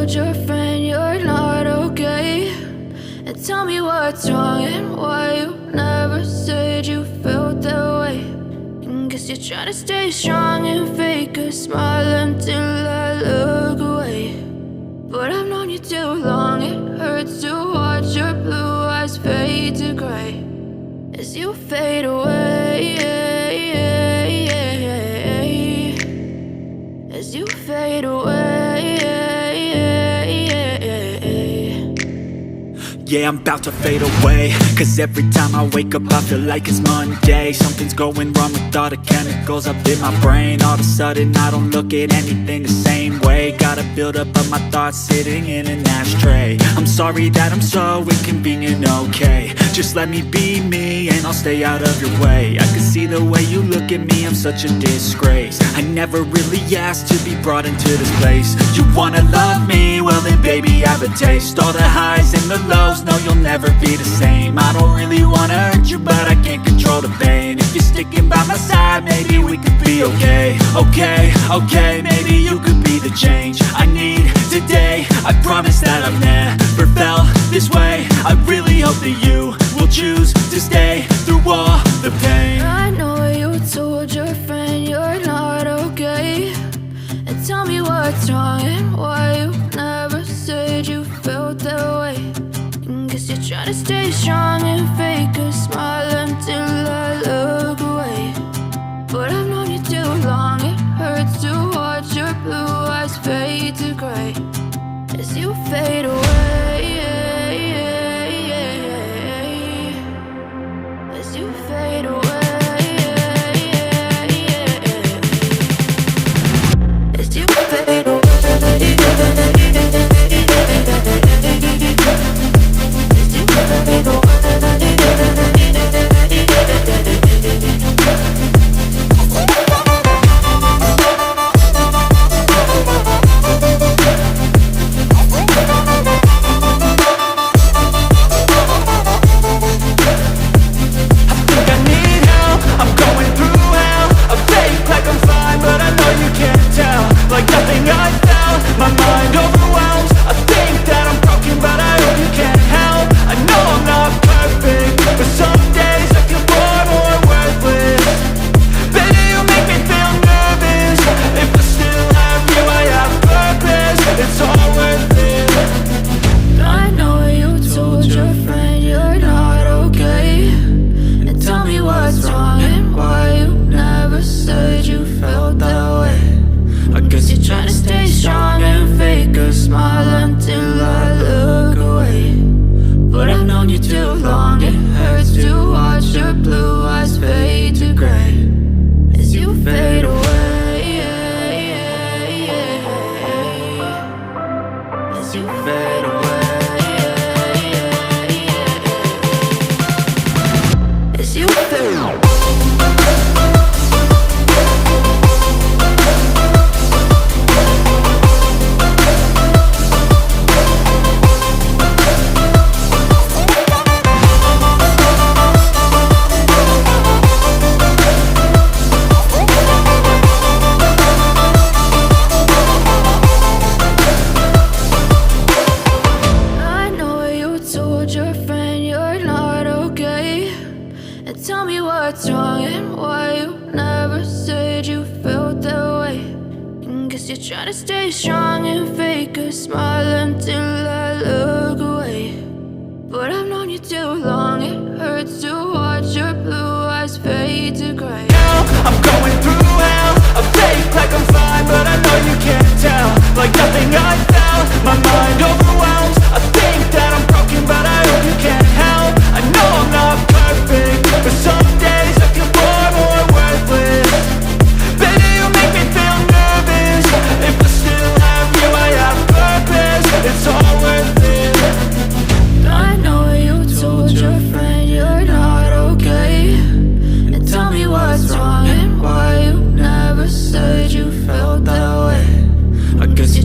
told your friend you're not okay? And tell me what's wrong and why you never said you felt that way. And guess you're trying to stay strong and fake a smile until I look away. But I've known you too long, it hurts to watch your blue eyes fade to gray as you fade away, as you fade away. Yeah, I'm about to fade away, cause every time I wake up I feel like it's Monday. Something's going wrong with all the chemicals up in my brain. All of a sudden I don't look at anything the same way. Got a buildup of my thoughts sitting in an ashtray. I'm sorry that I'm so inconvenient, okay? Just let me be me and I'll stay out of your way. I can see the way you look at me, I'm such a disgrace. I never really asked to be brought into this place. You wanna love me? Well then baby have a taste. All the highs and the lows, no you'll never be the same. I don't really wanna hurt you but I can't control the pain. If you're sticking by my side maybe we could be okay. Okay, maybe you could be the change I need today. I promise that I've never felt this way. I really hope that you will choose to stay through all the pain. I know you told your friend you're not okay. And tell me what's wrong and why you never said you felt that way. And guess you're trying to stay strong and fake a smile until I look away. But I've known you too long, it hurts to watch your blue eyes fade to gray as you fade away, as you fade away, as you fade away.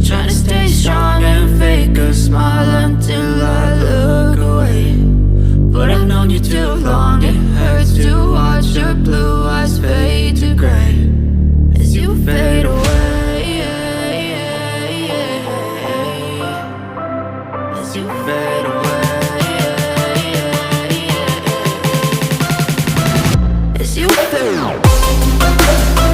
Trying to stay strong and fake a fade.